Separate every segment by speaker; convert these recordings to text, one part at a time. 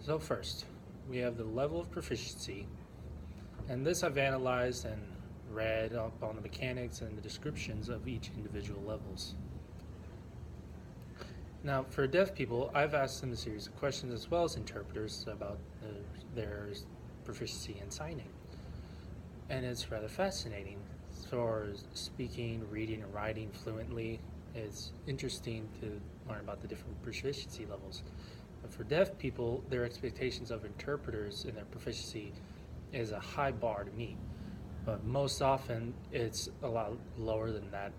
Speaker 1: So first, we have the level of proficiency, and this I've analyzed and read up on the mechanics and the descriptions of each individual levels. Now, for deaf people, I've asked them a series of questions as well as interpreters about their proficiency in signing. And it's rather fascinating. For speaking, reading, and writing fluently, it's interesting to learn about the different proficiency levels. But for deaf people, their expectations of interpreters in their proficiency is a high bar to meet. But most often, it's a lot lower than that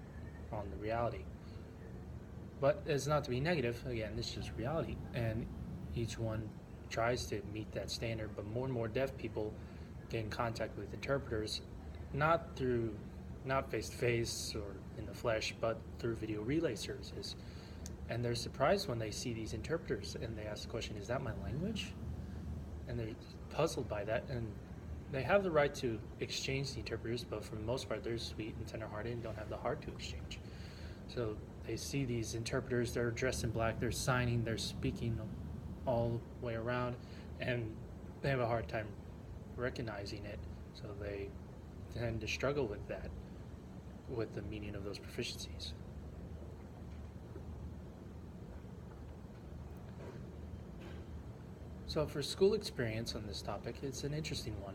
Speaker 1: on the reality. But it's not to be negative. Again, this is just reality, and each one tries to meet that standard. But more and more deaf people get in contact with interpreters, not face to face or in the flesh, but through video relay services. And they're surprised when they see these interpreters, and they ask the question, "Is that my language?" And they're puzzled by that, and they have the right to exchange the interpreters, but for the most part, they're sweet and tender-hearted and don't have the heart to exchange. So they see these interpreters, they're dressed in black, they're signing, they're speaking all the way around, and they have a hard time recognizing it. So they tend to struggle with that, with the meaning of those proficiencies. So for school experience on this topic, it's an interesting one.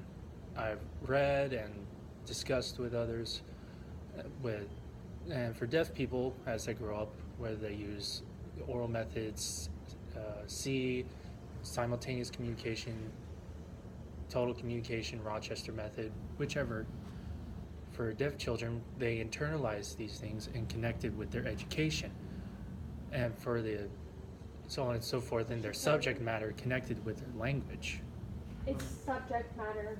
Speaker 1: I've read and discussed with others with and for deaf people as they grow up, whether they use oral methods, C, simultaneous communication, total communication, Rochester method, whichever. For deaf children, they internalize these things and connect it with their education. And for the so on and so forth, and their subject matter connected with their language.
Speaker 2: It's subject matter.